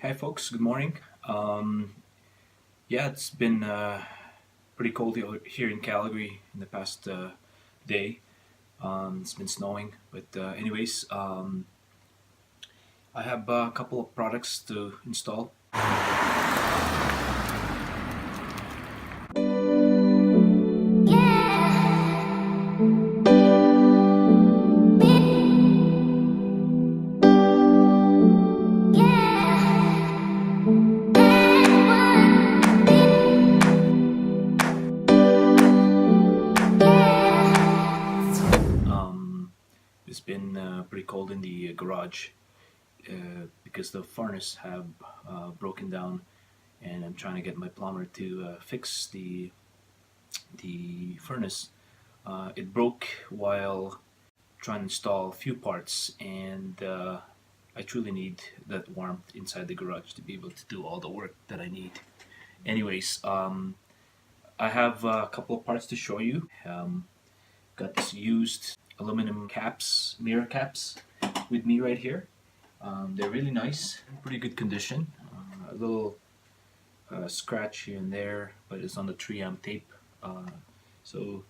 Hey folks, good morning. Yeah, it's been pretty cold here in Calgary in the past day. It's been snowing, but anyways, I have a couple of products to install. It's been pretty cold in the garage because the furnace have broken down, and I'm trying to get my plumber to fix the furnace. It broke while trying to install a few parts, and I truly need that warmth inside the garage to be able to do all the work that I need. Anyways, I have a couple of parts to show you. Got this used aluminum caps, mirror caps, with me right here. They're really nice, pretty good condition. A little scratch here and there, but it's on the 3M tape. So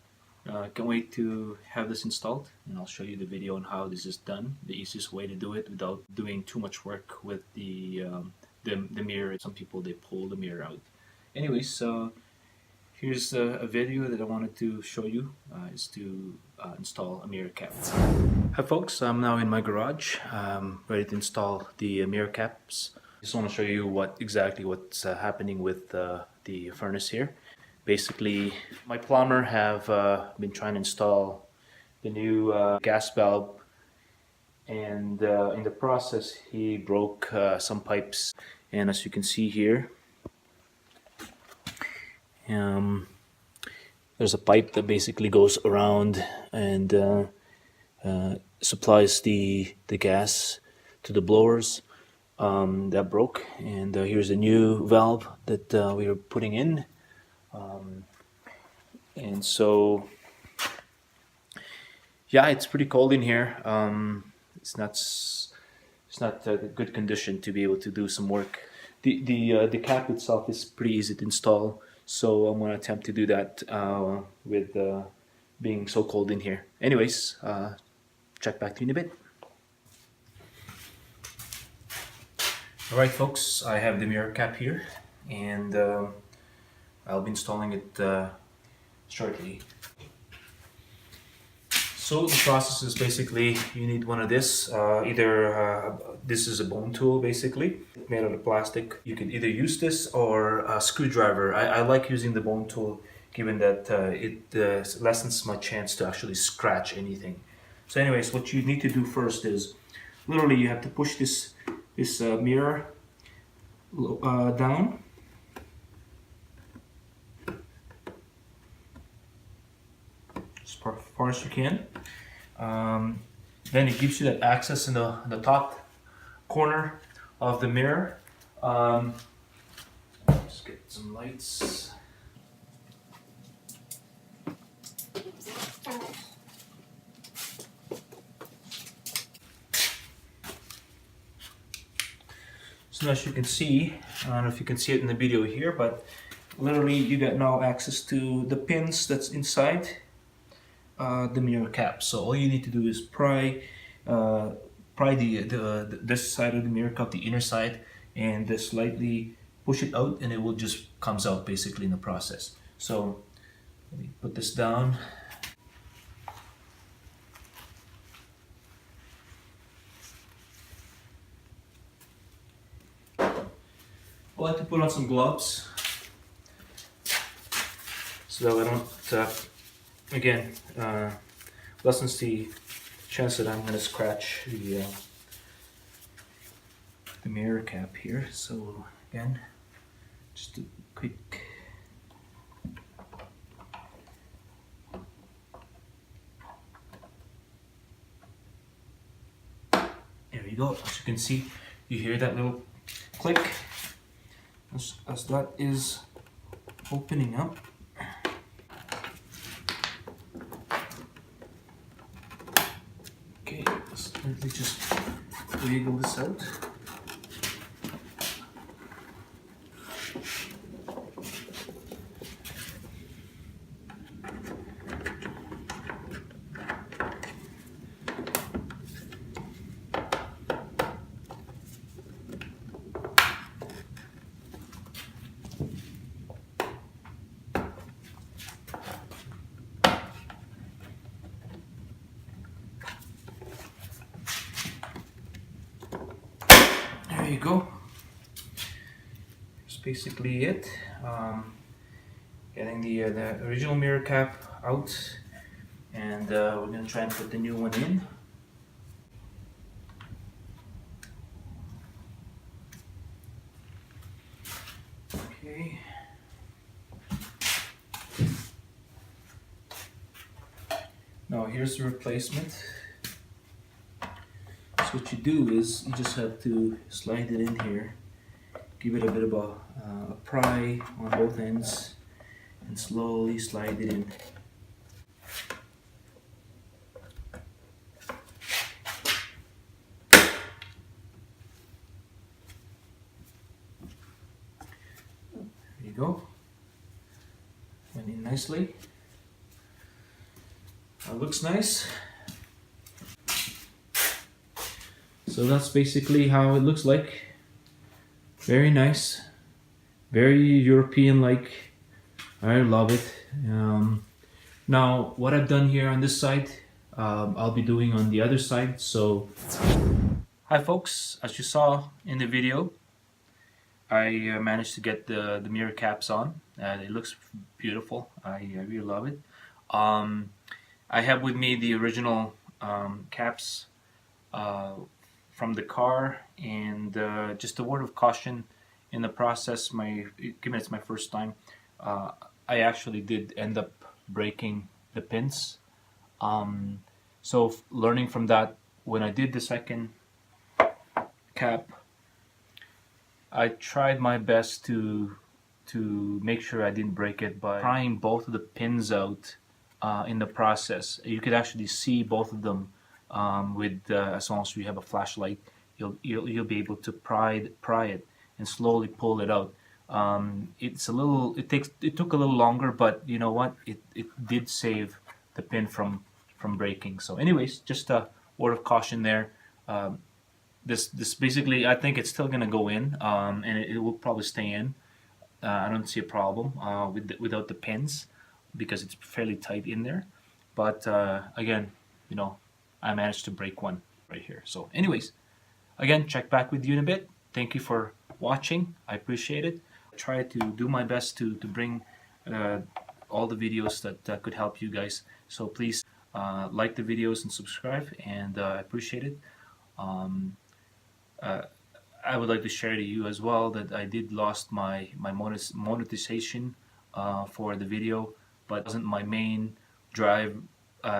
can't wait to have this installed, and I'll show you the video on how this is done. The easiest way to do it without doing too much work with the mirror. Some people, they pull the mirror out. Anyways, so here's a video that I wanted to show you. Is to install a mirror cap. Hi folks, I'm now in my garage, ready to install the mirror caps. Just want to show you what's happening with the furnace here. Basically, my plumber have been trying to install the new gas valve, and in the process he broke some pipes, and as you can see here, there's a pipe that basically goes around and supplies the gas to the blowers. That broke, and here's a new valve that we are putting in. And so, yeah, it's pretty cold in here. It's not a good condition to be able to do some work. The cap itself is pretty easy to install, so I'm going to attempt to do that with being so cold in here. Anyways, check back to you in a bit. Alright folks, I have the mirror cap here, and I'll be installing it shortly. So the process is basically, you need one of this, this is a bone tool basically, made out of plastic. You can either use this or a screwdriver. I like using the bone tool, given that it lessens my chance to actually scratch anything. So anyways, what you need to do first is, literally you have to push this mirror down. As far as you can. Then it gives you that access in the top corner of the mirror. Just get some lights. So as you can see, I don't know if you can see it in the video here, but literally you got now access to the pins that's inside the mirror cap. So all you need to do is pry this side of the mirror cap, the inner side, and just slightly push it out, and it will just comes out basically in the process. So let me put this down. I like to put on some gloves so that I don't, again, lessens the chance that I'm going to scratch the mirror cap here. So again, just a quick there you go. As you can see, you hear that little click as that is opening up. Okay, let's just wiggle this out. you go. That's basically it. Getting the original mirror cap out, and we're gonna try and put the new one in. Okay. Now here's the replacement. So what you do is you just have to slide it in here, give it a bit of a pry on both ends, and slowly slide it in. There you go. Went in nicely. That looks nice. So that's basically how it looks like. Very nice. Very European-like. I love it. Now, what I've done here on this side, I'll be doing on the other side. So, hi folks, as you saw in the video, I managed to get the mirror caps on. It looks beautiful. I really love it. I have with me the original caps from the car, and just a word of caution in the process. Given it's my first time, I actually did end up breaking the pins. So learning from that, when I did the second cap, I tried my best to make sure I didn't break it by prying both of the pins out in the process. You could actually see both of them with as long as you have a flashlight. You'll be able to pry it and slowly pull it out. It took a little longer, but you know what? It did save the pin from breaking. So, anyways, just a word of caution there. This basically, I think it's still gonna go in, and it will probably stay in. I don't see a problem without the pins, because it's fairly tight in there. But again, you know, I managed to break one right here. So anyways, again, check back with you in a bit. Thank you for watching. I appreciate it. I try to do my best to bring all the videos that could help you guys. So please like the videos and subscribe, and I appreciate it. I would like to share to you as well that I did lost my monetization for the video, but it wasn't my main drive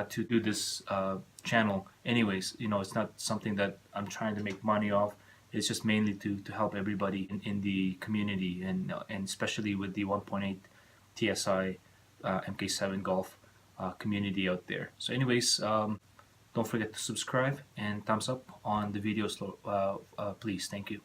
to do this channel. Anyways, you know, it's not something that I'm trying to make money off. It's just mainly to help everybody in the community, and especially with the 1.8 TSI MK7 Golf community out there. So anyways, don't forget to subscribe and thumbs up on the videos, please. Thank you.